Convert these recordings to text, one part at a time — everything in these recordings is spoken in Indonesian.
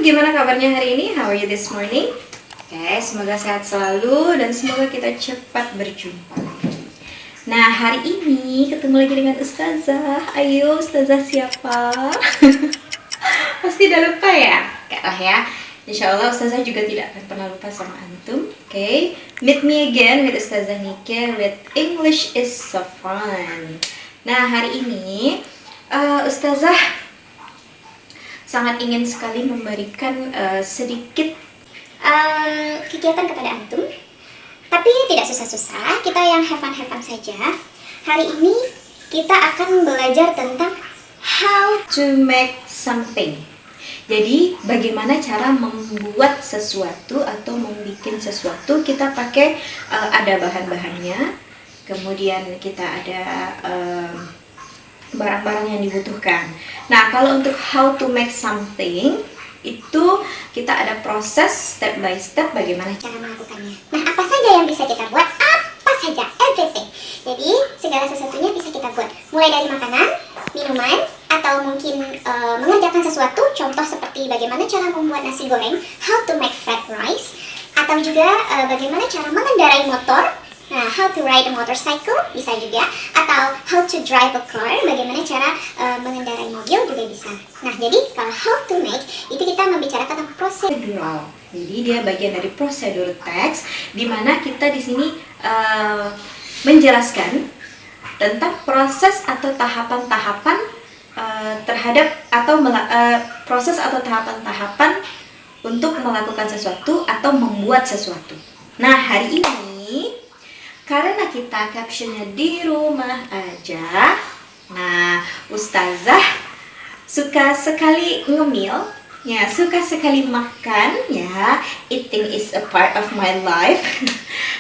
gimana kabarnya hari ini? How are you this morning? Oke, semoga sehat selalu dan semoga kita cepat berjumpa lagi. Nah, hari ini ketemu lagi dengan Ustazah. Ayo, Ustazah siapa? Pasti udah lupa ya? Enggak lah ya. Insya Allah Ustazah juga tidak akan pernah lupa sama antum. Oke, meet me again with Ustazah Nike with English is so fun. Nah, hari ini Ustazah sangat ingin sekali memberikan sedikit kegiatan kepada antum, tapi tidak susah-susah, kita yang have fun saja. Hari ini kita akan belajar tentang how to make something. Jadi bagaimana cara membuat sesuatu atau membuat sesuatu. Kita pakai ada bahan-bahannya, kemudian kita ada barang-barang yang dibutuhkan. Nah, kalau untuk how to make something itu kita ada proses step by step bagaimana cara melakukannya. Nah, apa saja yang bisa kita buat? Apa saja, everything. Jadi segala sesuatunya bisa kita buat. Mulai dari makanan, minuman, atau mungkin mengerjakan sesuatu. Contoh seperti bagaimana cara membuat nasi goreng, how to make fried rice, atau juga bagaimana cara mengendarai motor. Nah, how to ride a motorcycle bisa juga, atau how to drive a car, bagaimana cara mengendarai mobil juga bisa. Nah, jadi kalau how to make itu kita membicarakan tentang prosedural. Jadi dia bagian dari prosedur teks, di mana kita di sini menjelaskan tentang proses atau tahapan-tahapan terhadap atau proses atau tahapan-tahapan untuk melakukan sesuatu atau membuat sesuatu. Nah, hari ini karena kita captionnya di rumah aja, nah Ustazah suka sekali ngemil, ya suka sekali makan, ya eating is a part of my life.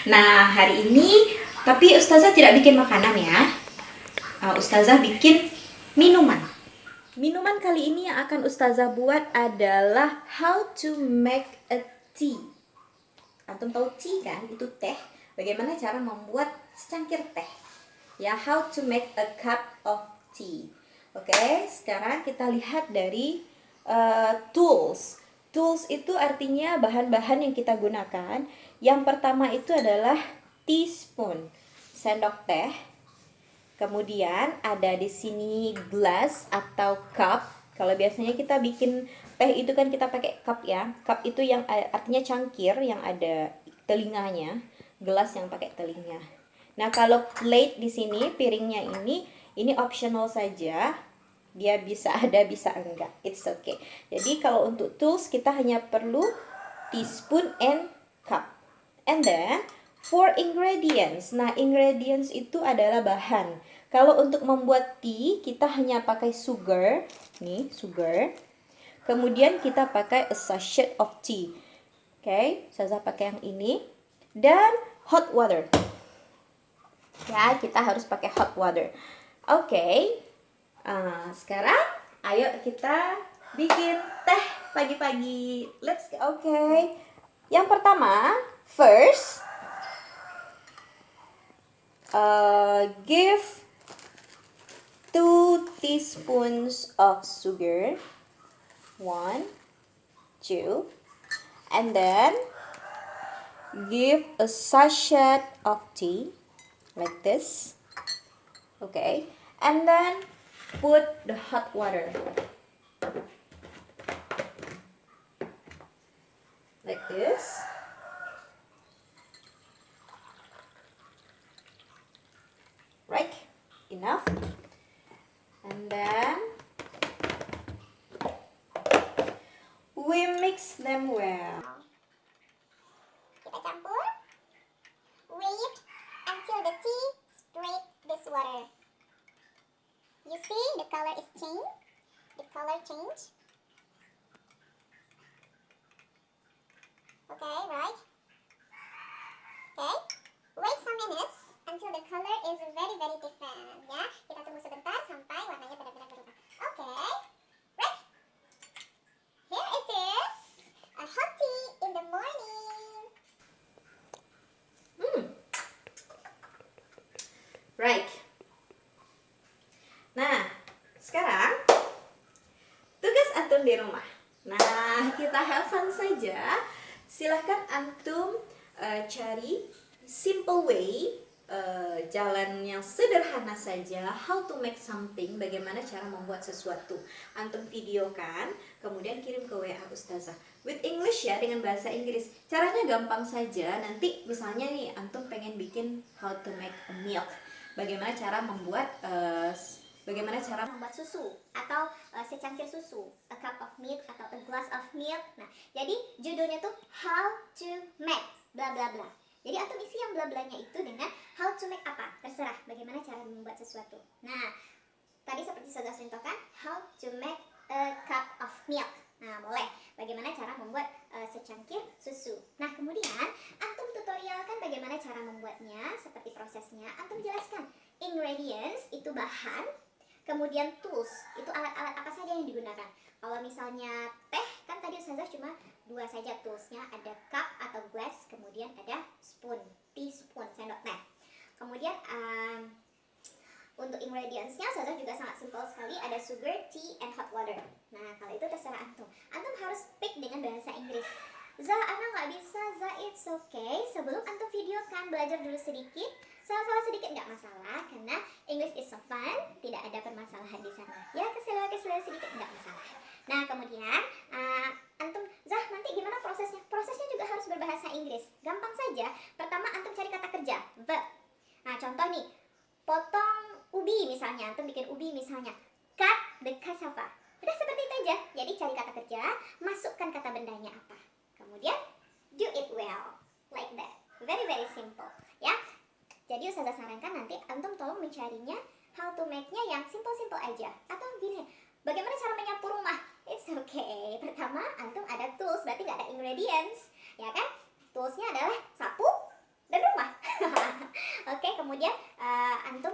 Nah hari ini, tapi Ustazah tidak bikin makanan ya, Ustazah bikin minuman. Minuman kali ini yang akan Ustazah buat adalah how to make a tea. Antum tahu tea kan? Itu teh. Bagaimana cara membuat secangkir teh? Ya, how to make a cup of tea. Oke, sekarang kita lihat dari tools. Tools itu artinya bahan-bahan yang kita gunakan. Yang pertama itu adalah teaspoon, sendok teh. Kemudian ada di sini glass atau cup. Kalau biasanya kita bikin teh itu kan kita pakai cup ya. Cup itu yang artinya cangkir yang ada telinganya. Gelas yang pakai telinga. Nah, kalau plate di sini, piringnya ini optional saja. Dia bisa ada, bisa enggak. It's okay. Jadi kalau untuk tools kita hanya perlu teaspoon and cup. And then for ingredients. Nah, ingredients itu adalah bahan. Kalau untuk membuat tea, kita hanya pakai sugar. Nih, sugar. Kemudian kita pakai a sachet of tea. Oke, saya pakai yang ini. Dan hot water. Ya, kita harus pakai hot water. Oke. Sekarang ayo kita bikin teh pagi-pagi. Let's go. Oke. Yang pertama, first give 2 teaspoons of sugar. 1, 2, and then give a sachet of tea like this. Okay, and then put the hot water like this. Right, enough. And then we mix them well. kita campur, whip until the tea spread this water. You see the color is change. The color change. Okay, right? Okay. Wait some minutes until the color is very different. Ya, kita tunggu sebentar sampai warnanya benar-benar berubah. Okay. Right? Here it is. A hot tea in the morning. Right. Nah, sekarang tugas antum di rumah. Nah, kita have fun saja. Silahkan antum cari simple way, jalan yang sederhana saja, how to make something, bagaimana cara membuat sesuatu. Antum videokan, kemudian kirim ke WA Ustazah with English ya, dengan bahasa Inggris. Caranya gampang saja. Nanti misalnya nih antum pengen bikin how to make a milk, bagaimana cara membuat susu atau secangkir susu, a cup of milk atau a glass of milk. Nah, jadi judulnya tuh how to make bla bla bla. Jadi antum isi yang bla blanya itu dengan how to make apa, terserah bagaimana cara membuat sesuatu. Nah, tadi seperti sudah contohkan how to make a cup of milk. Nah, boleh bagaimana cara membuat secangkir susu. Nah, kemudian antum tutorialkan bagaimana cara membuatnya, seperti prosesnya. Antum jelaskan ingredients itu bahan, kemudian tools itu alat-alat apa saja yang digunakan. Kalau misalnya teh, kan tadi Ustazah cuma 2 saja toolsnya, ada cup atau glass, kemudian ada spoon, teaspoon, sendok teh. Kemudian untuk ingredientsnya Ustazah juga sangat simpel sekali, ada sugar, tea, and hot water. Nah, kalau itu terserah antum. Antum harus speak dengan bahasa Inggris. Za, Ana nggak bisa, Za, it's okay. Sebelum antum videokan, belajar dulu sedikit. Salah-salah sedikit nggak masalah, karena English is so fun, tidak ada permasalahan di sana. Ya, kesalahan sedikit nggak masalah. Nah, kemudian antum, Zah, nanti gimana prosesnya? Prosesnya juga harus berbahasa Inggris. Gampang saja. Pertama, antum cari kata kerja, verb. Nah, contoh nih, potong ubi misalnya, antum bikin ubi misalnya, cut the cassava. Udah seperti itu aja. Jadi cari kata kerja, masukkan kata bendanya apa. Kemudian do it well, like that. Very very simple, ya. Jadi Ustazah sarankan nanti antum tolong mencarinya how to make-nya yang simple-simple aja. Atau gini, bagaimana cara menyapu rumah? It's okay. Pertama, antum ada tools, berarti nggak ada ingredients, ya kan? Toolsnya adalah sapu dan rumah. Oke, kemudian antum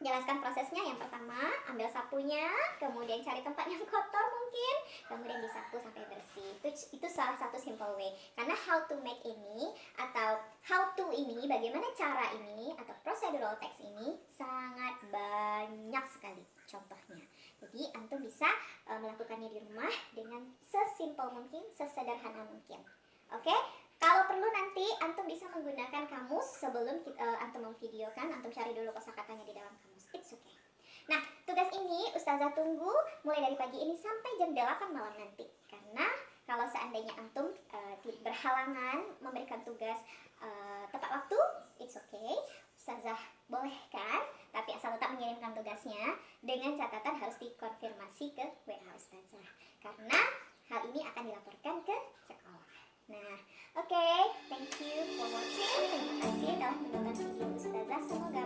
jelaskan prosesnya. Yang pertama, ambil sapunya, kemudian cari tempat yang kotor mungkin, kemudian disapu sampai bersih. Itu salah satu simple way. Karena how to make ini atau how to ini, bagaimana cara ini atau procedural text ini sangat banyak sekali contohnya. Jadi antum bisa melakukannya di rumah dengan sesimpel mungkin, sesederhana mungkin. Oke? Kalau perlu nanti antum bisa menggunakan kamus sebelum antum memvideokan, antum cari dulu kosakatanya di dalam kamus. It's okay. Nah, tugas ini Ustazah tunggu mulai dari pagi ini sampai jam 8 malam nanti. Karena kalau seandainya antum berhalangan memberikan tugas tepat waktu, it's okay. Ustazah bolehkan, tapi asal tetap mengirimkan tugasnya dengan catatan harus dikonfirmasi ke WA Ustazah. Karena hal ini akan dilaporkan ke sekolah. Nah, oke, thank you for watching. Terima kasih telah menonton video Ustazah. Semoga